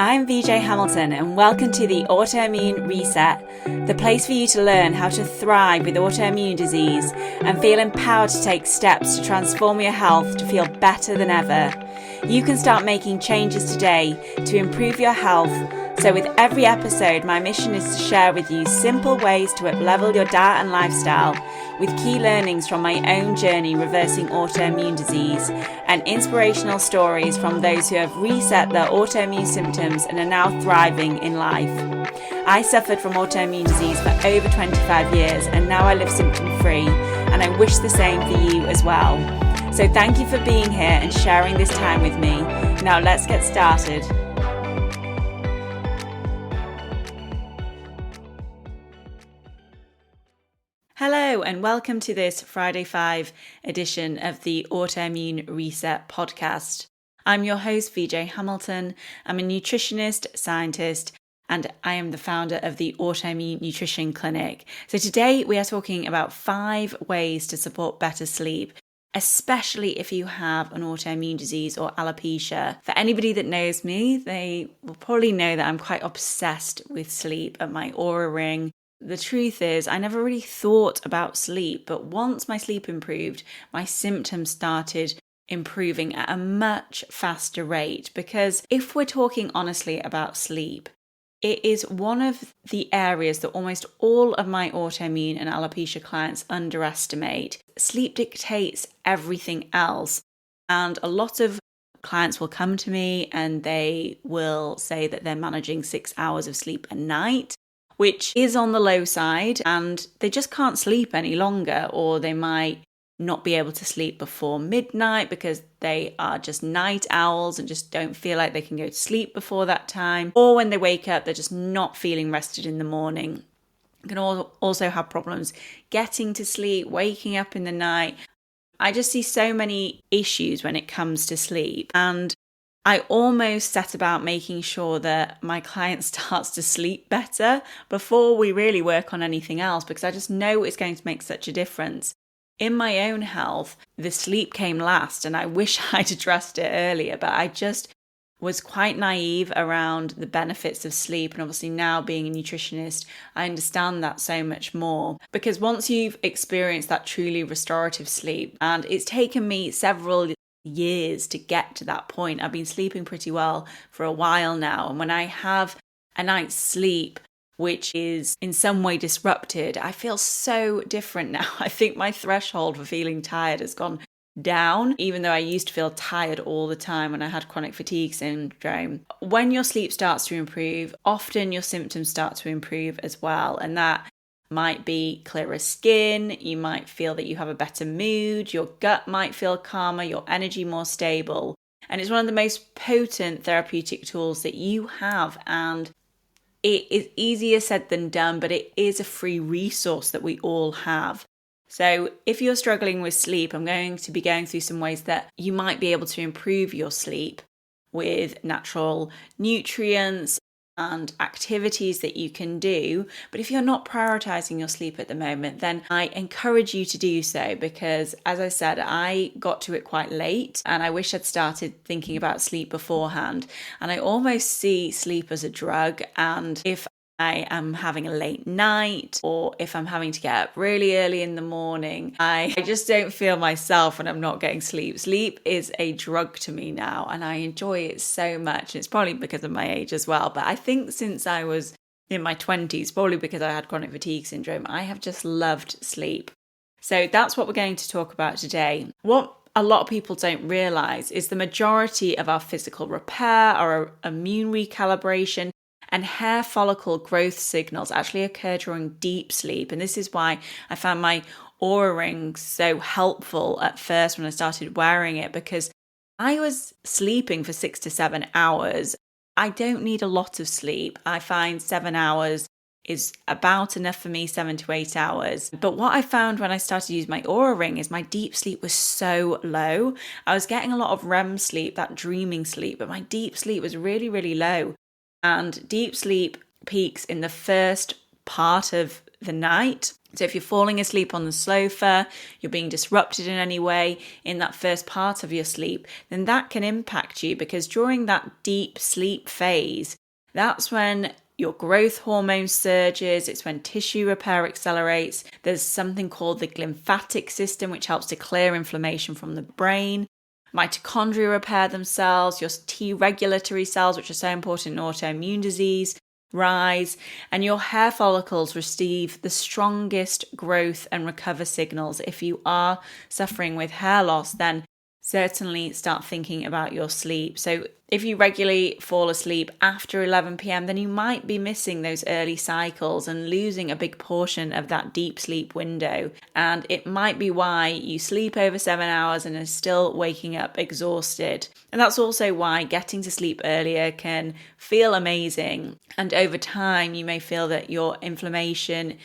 I'm VJ Hamilton and welcome to the Autoimmune Reset, the place for you to learn how to thrive with autoimmune disease and feel empowered to take steps to transform your health to feel better than ever. You can start making changes today to improve your health. So with every episode, my mission is to share with you simple ways to up-level your diet and lifestyle with key learnings from my own journey reversing autoimmune disease and inspirational stories from those who have reset their autoimmune symptoms and are now thriving in life. I suffered from autoimmune disease for over 25 years and now I live symptom-free, and I wish the same for you as well. So thank you for being here and sharing this time with me. Now let's get started. Hello and welcome to this Friday 5 edition of the Autoimmune Reset podcast. I'm your host, VJ Hamilton. I'm a nutritionist, scientist, and I am the founder of the Autoimmune Nutrition Clinic. So today we are talking about 5 ways to support better sleep, especially if you have an autoimmune disease or alopecia. For anybody that knows me, they will probably know that I'm quite obsessed with sleep and my Oura ring. The truth is, I never really thought about sleep, but once my sleep improved, my symptoms started improving at a much faster rate. Because if we're talking honestly about sleep, it is one of the areas that almost all of my autoimmune and alopecia clients underestimate. Sleep dictates everything else. And a lot of clients will come to me and they will say that they're managing 6 hours of sleep a night, which is on the low side, and they just can't sleep any longer, or they might not be able to sleep before midnight because they are just night owls and just don't feel like they can go to sleep before that time. Or when they wake up, they're just not feeling rested in the morning. You can also have problems getting to sleep, waking up in the night. I just see so many issues when it comes to sleep, and I almost set about making sure that my client starts to sleep better before we really work on anything else, because I just know it's going to make such a difference. In my own health, the sleep came last, and I wish I'd addressed it earlier, but I just was quite naive around the benefits of sleep. And obviously now being a nutritionist, I understand that so much more, because once you've experienced that truly restorative sleep, and it's taken me several years to get to that point. I've been sleeping pretty well for a while now, and when I have a night's sleep which is in some way disrupted, I feel so different now. I think my threshold for feeling tired has gone down, even though I used to feel tired all the time when I had chronic fatigue syndrome. When your sleep starts to improve, often your symptoms start to improve as well, and that might be clearer skin, you might feel that you have a better mood, your gut might feel calmer, your energy more stable. And it's one of the most potent therapeutic tools that you have, and it is easier said than done, but it is a free resource that we all have. So if you're struggling with sleep, I'm going to be going through some ways that you might be able to improve your sleep with natural nutrients and activities that you can do. But if you're not prioritizing your sleep at the moment, then I encourage you to do so, because as I said, I got to it quite late and I wish I'd started thinking about sleep beforehand. And I almost see sleep as a drug, and if I am having a late night, or if I'm having to get up really early in the morning, I just don't feel myself when I'm not getting sleep. Sleep is a drug to me now, and I enjoy it so much. It's probably because of my age as well, but I think since I was in my 20s, probably because I had chronic fatigue syndrome, I have just loved sleep. So that's what we're going to talk about today. What a lot of people don't realize is the majority of our physical repair, our immune recalibration, and hair follicle growth signals actually occur during deep sleep. And this is why I found my Oura ring so helpful at first when I started wearing it, because I was sleeping for 6 to 7 hours. I don't need a lot of sleep. I find 7 hours is about enough for me, 7 to 8 hours. But what I found when I started to use my Oura ring is my deep sleep was so low. I was getting a lot of REM sleep, that dreaming sleep, but my deep sleep was really, really low. And deep sleep peaks in the first part of the night. So if you're falling asleep on the sofa, you're being disrupted in any way in that first part of your sleep, then that can impact you, because during that deep sleep phase, that's when your growth hormone surges, it's when tissue repair accelerates. There's something called the glymphatic system, which helps to clear inflammation from the brain. Mitochondria repair themselves, your T regulatory cells, which are so important in autoimmune disease, rise, and your hair follicles receive the strongest growth and recover signals. If you are suffering with hair loss, then certainly start thinking about your sleep. So if you regularly fall asleep after 11 p.m, then you might be missing those early cycles and losing a big portion of that deep sleep window. And it might be why you sleep over 7 hours and are still waking up exhausted. And that's also why getting to sleep earlier can feel amazing. And over time, you may feel that your inflammation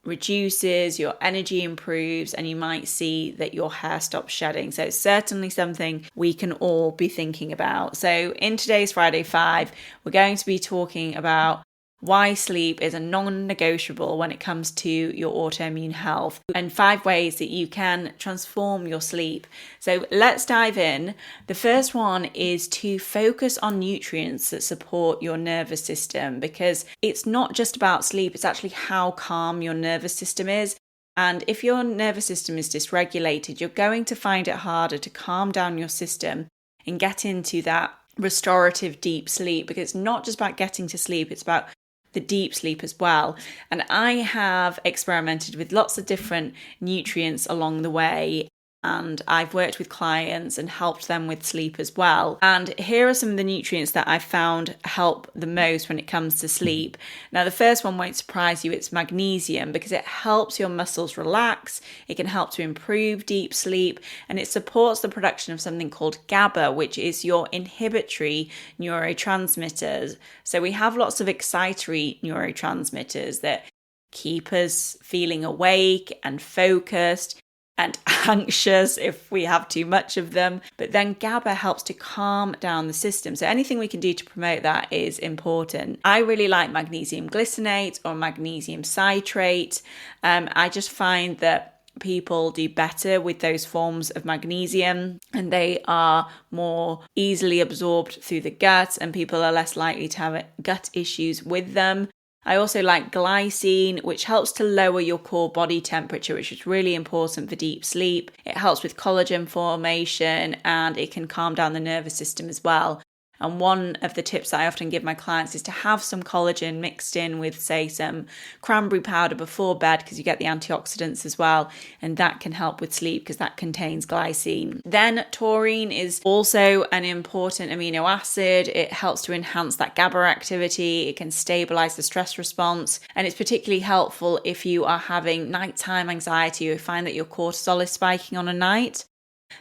reduces, your energy improves, and you might see that your hair stops shedding. So it's certainly something we can all be thinking about. So in today's Friday 5, we're going to be talking about why sleep is a non-negotiable when it comes to your autoimmune health, and 5 ways that you can transform your sleep. So let's dive in. The first one is to focus on nutrients that support your nervous system, because it's not just about sleep, it's actually how calm your nervous system is. And if your nervous system is dysregulated, you're going to find it harder to calm down your system and get into that restorative deep sleep, because it's not just about getting to sleep, it's about the deep sleep as well. And I have experimented with lots of different nutrients along the way, and I've worked with clients and helped them with sleep as well. And here are some of the nutrients that I've found help the most when it comes to sleep. Now, the first one won't surprise you, it's magnesium, because it helps your muscles relax, it can help to improve deep sleep, and it supports the production of something called GABA, which is your inhibitory neurotransmitters. So we have lots of excitatory neurotransmitters that keep us feeling awake and focused and anxious if we have too much of them. But then GABA helps to calm down the system. So anything we can do to promote that is important. I really like magnesium glycinate or magnesium citrate. I just find that people do better with those forms of magnesium, and they are more easily absorbed through the gut, and people are less likely to have gut issues with them. I also like glycine, which helps to lower your core body temperature, which is really important for deep sleep. It helps with collagen formation, and it can calm down the nervous system as well. And one of the tips that I often give my clients is to have some collagen mixed in with, say, some cranberry powder before bed, because you get the antioxidants as well. And that can help with sleep because that contains glycine. Then taurine is also an important amino acid. It helps to enhance that GABA activity. It can stabilize the stress response. And it's particularly helpful if you are having nighttime anxiety or you find that your cortisol is spiking on a night.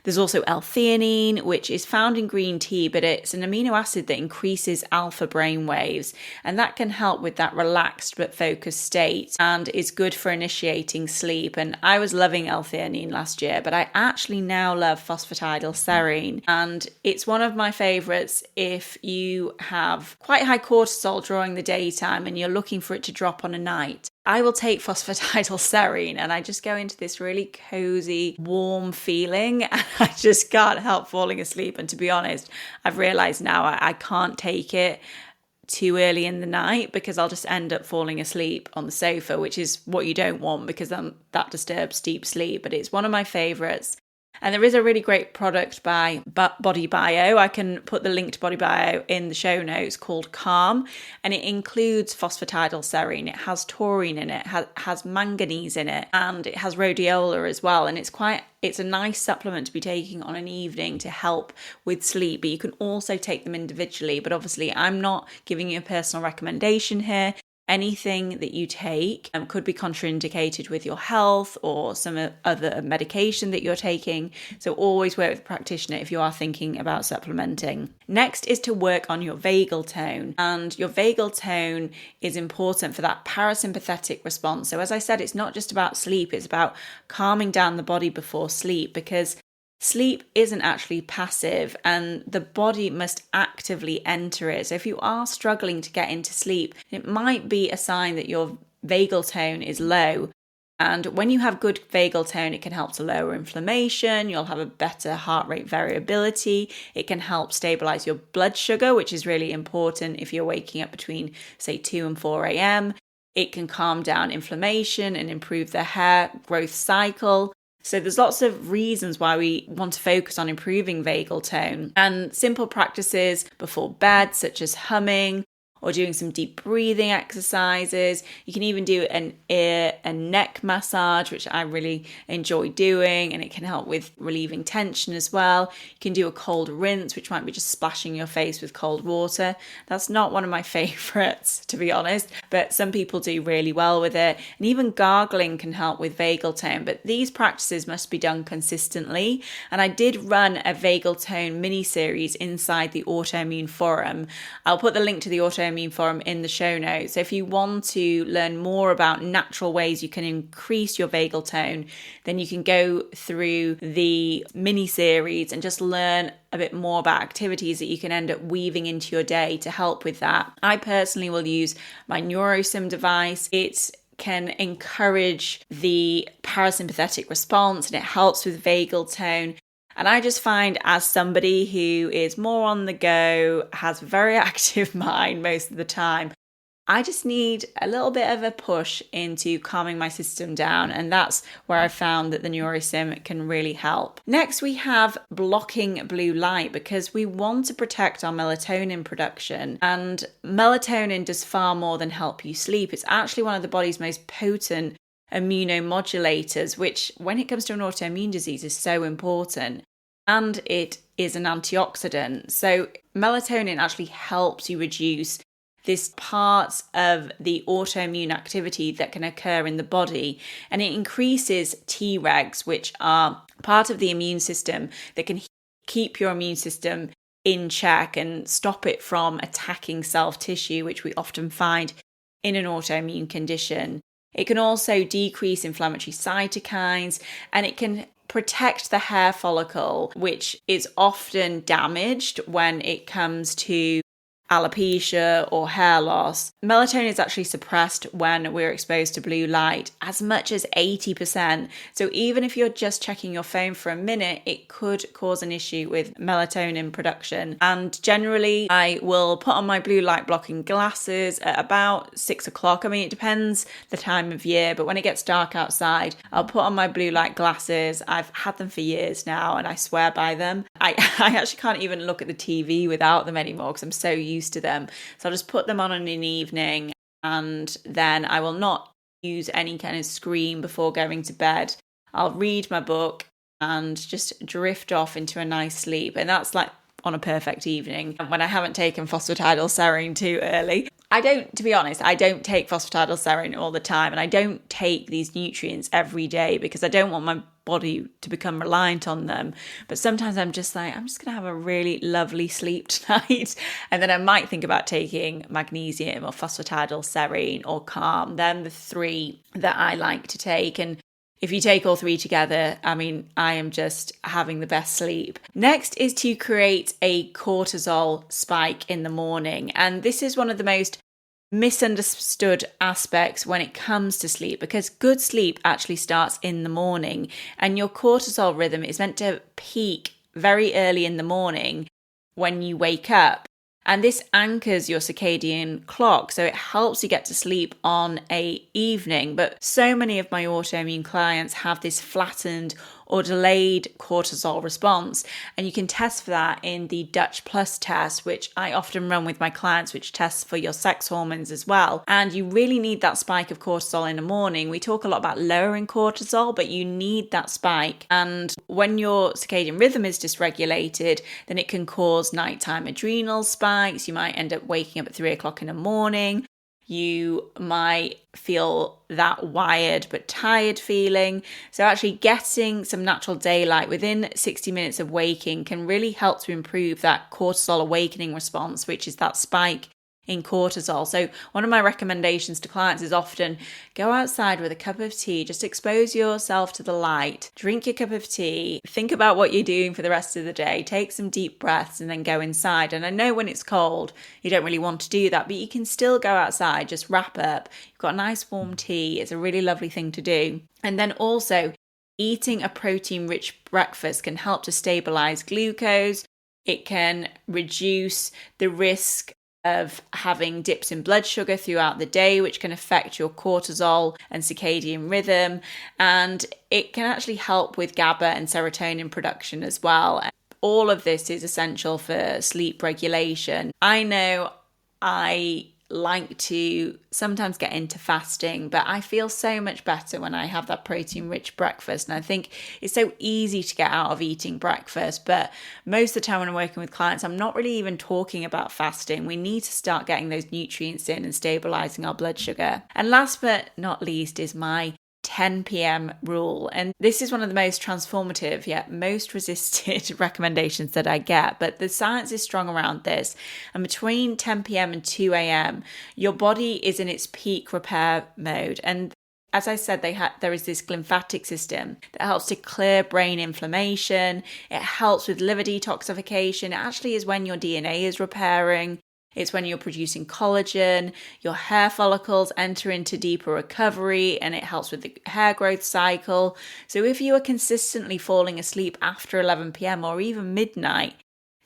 There's also L-theanine, which is found in green tea, but it's an amino acid that increases alpha brain waves, and that can help with that relaxed but focused state and is good for initiating sleep. And I was loving L-theanine last year, but I actually now love phosphatidylserine, and it's one of my favorites if you have quite high cortisol during the daytime and you're looking for it to drop on a night. I will take phosphatidylserine and I just go into this really cozy, warm feeling, and I just can't help falling asleep. And to be honest, I've realized now I can't take it too early in the night because I'll just end up falling asleep on the sofa, which is what you don't want because then that disturbs deep sleep. But it's one of my favorites. And there is a really great product by Body Bio. I can put the link to Body Bio in the show notes, called Calm. And it includes phosphatidylserine. It has taurine in it, has manganese in it, and it has rhodiola as well. And it's a nice supplement to be taking on an evening to help with sleep. But you can also take them individually. But obviously, I'm not giving you a personal recommendation here. Anything that you take could be contraindicated with your health or some other medication that you're taking. So always work with a practitioner if you are thinking about supplementing. Next is to work on your vagal tone. And your vagal tone is important for that parasympathetic response. So as I said, it's not just about sleep, it's about calming down the body before sleep, because sleep isn't actually passive and the body must actively enter it. So if you are struggling to get into sleep, it might be a sign that your vagal tone is low. And when you have good vagal tone, it can help to lower inflammation. You'll have a better heart rate variability. It can help stabilize your blood sugar, which is really important if you're waking up between, say, 2 and 4 a.m. It can calm down inflammation and improve the hair growth cycle. So there's lots of reasons why we want to focus on improving vagal tone. And simple practices before bed, such as humming, or doing some deep breathing exercises. You can even do an ear and neck massage, which I really enjoy doing, and it can help with relieving tension as well. You can do a cold rinse, which might be just splashing your face with cold water. That's not one of my favorites, to be honest, but some people do really well with it. And even gargling can help with vagal tone, but these practices must be done consistently. And I did run a vagal tone mini series inside the Autoimmune forum. I'll put the link to the Autoimmune forum in the show notes. So if you want to learn more about natural ways you can increase your vagal tone, then you can go through the mini series and just learn a bit more about activities that you can end up weaving into your day to help with that. I personally will use my NeuroSim device. It can encourage the parasympathetic response and it helps with vagal tone. And I just find, as somebody who is more on the go, has a very active mind most of the time, I just need a little bit of a push into calming my system down. And that's where I found that the NeuroSim can really help. Next, we have blocking blue light, because we want to protect our melatonin production. And melatonin does far more than help you sleep. It's actually one of the body's most potent immunomodulators, which when it comes to an autoimmune disease is so important. And it is an antioxidant. So melatonin actually helps you reduce this part of the autoimmune activity that can occur in the body. And it increases Tregs, which are part of the immune system that can keep your immune system in check and stop it from attacking self-tissue, which we often find in an autoimmune condition. It can also decrease inflammatory cytokines, and it can protect the hair follicle, which is often damaged when it comes to alopecia or hair loss. Melatonin is actually suppressed when we're exposed to blue light as much as 80%. So even if you're just checking your phone for a minute, it could cause an issue with melatonin production. And generally, I will put on my blue light blocking glasses at about 6 o'clock. I mean, it depends the time of year, but when it gets dark outside, I'll put on my blue light glasses. I've had them for years now and I swear by them. I actually can't even look at the TV without them anymore because I'm so used to them. So I'll just put them on in an evening, and then I will not use any kind of screen before going to bed. I'll read my book and just drift off into a nice sleep. And that's like on a perfect evening when I haven't taken phosphatidylserine too early. To be honest, I don't take phosphatidylserine all the time, and I don't take these nutrients every day because I don't want my body to become reliant on them. But sometimes I'm just like, I'm just going to have a really lovely sleep tonight. And then I might think about taking magnesium or phosphatidylserine or calm. Then the three that I like to take. And if you take all three together, I mean, I am just having the best sleep. Next is to create a cortisol spike in the morning. And this is one of the most misunderstood aspects when it comes to sleep, because good sleep actually starts in the morning, and your cortisol rhythm is meant to peak very early in the morning when you wake up. And this anchors your circadian clock, so it helps you get to sleep on a evening. But so many of my autoimmune clients have this flattened or delayed cortisol response. And you can test for that in the Dutch Plus test, which I often run with my clients, which tests for your sex hormones as well. And you really need that spike of cortisol in the morning. We talk a lot about lowering cortisol, but you need that spike. And when your circadian rhythm is dysregulated, then it can cause nighttime adrenal spikes. You might end up waking up at 3 o'clock in the morning. You might feel that wired but tired feeling. So actually getting some natural daylight within 60 minutes of waking can really help to improve that cortisol awakening response, which is that spike in cortisol. So one of my recommendations to clients is often go outside with a cup of tea, just expose yourself to the light, drink your cup of tea, think about what you're doing for the rest of the day, take some deep breaths and then go inside. And I know when it's cold, you don't really want to do that, but you can still go outside, just wrap up. You've got a nice warm tea. It's a really lovely thing to do. And then also eating a protein-rich breakfast can help to stabilise glucose. It can reduce the risk of having dips in blood sugar throughout the day, which can affect your cortisol and circadian rhythm. And it can actually help with GABA and serotonin production as well. All of this is essential for sleep regulation. I know I like to sometimes get into fasting, but I feel so much better when I have that protein-rich breakfast. And I think it's so easy to get out of eating breakfast, but most of the time when I'm working with clients, I'm not really even talking about fasting. We need to start getting those nutrients in and stabilizing our blood sugar. And last but not least is my 10 p.m. rule. And this is one of the most transformative yet most resisted recommendations that I get, but the science is strong around this. And between 10 p.m. and 2 a.m., your body is in its peak repair mode. And as I said, there is this glymphatic system that helps to clear brain inflammation. It helps with liver detoxification. It actually is when your DNA is repairing. It's when you're producing collagen, your hair follicles enter into deeper recovery, and it helps with the hair growth cycle. So if you are consistently falling asleep after 11 p.m. or even midnight,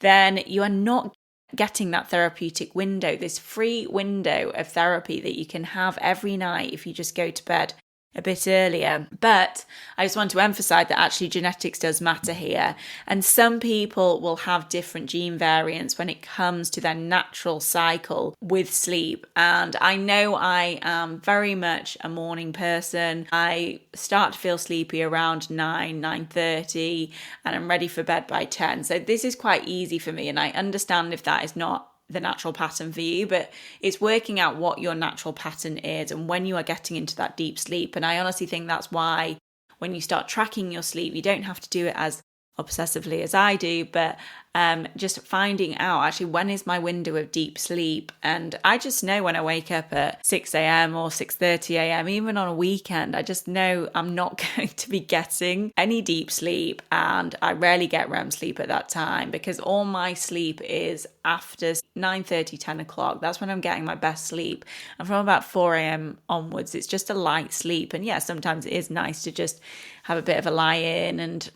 then you are not getting that therapeutic window, this free window of therapy that you can have every night if you just go to bed a bit earlier. But I just want to emphasize that actually genetics does matter here. And some people will have different gene variants when it comes to their natural cycle with sleep. And I know I am very much a morning person. I start to feel sleepy around 9:30, and I'm ready for bed by 10. So this is quite easy for me. And I understand if that is not the natural pattern for you, but it's working out what your natural pattern is and when you are getting into that deep sleep. And I honestly think that's why when you start tracking your sleep, you don't have to do it as obsessively as I do, but just finding out actually when is my window of deep sleep. And I just know when I wake up at 6 a.m. or 6:30 a.m., even on a weekend, I just know I'm not going to be getting any deep sleep, and I rarely get REM sleep at that time because all my sleep is after 9:30, 10 o'clock. That's when I'm getting my best sleep. And from about 4 a.m. onwards, it's just a light sleep. And yeah, sometimes it is nice to just have a bit of a lie in and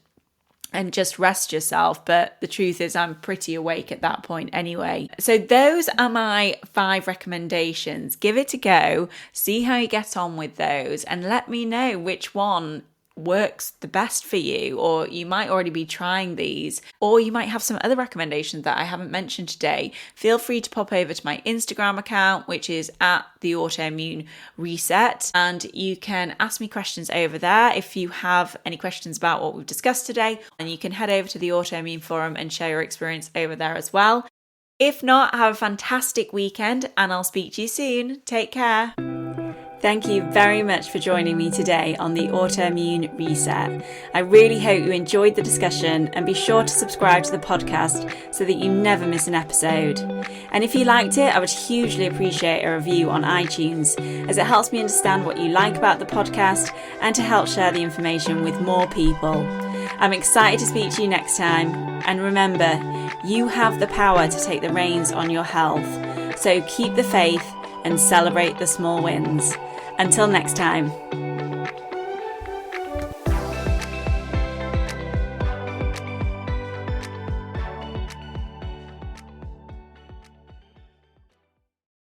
just rest yourself. But the truth is I'm pretty awake at that point anyway. So those are my 5 recommendations. Give it a go, see how you get on with those, and let me know which one works the best for you, or you might already be trying these, or you might have some other recommendations that I haven't mentioned today. Feel free to pop over to my Instagram account, which is at the Autoimmune Reset, and you can ask me questions over there if you have any questions about what we've discussed today, and you can head over to the Autoimmune Forum and share your experience over there as well. If not, have a fantastic weekend and I'll speak to you soon. Take care. Thank you very much for joining me today on the Autoimmune Reset. I really hope you enjoyed the discussion, and be sure to subscribe to the podcast so that you never miss an episode. And if you liked it, I would hugely appreciate a review on iTunes, as it helps me understand what you like about the podcast and to help share the information with more people. I'm excited to speak to you next time, and remember, you have the power to take the reins on your health. So keep the faith and celebrate the small wins. Until next time.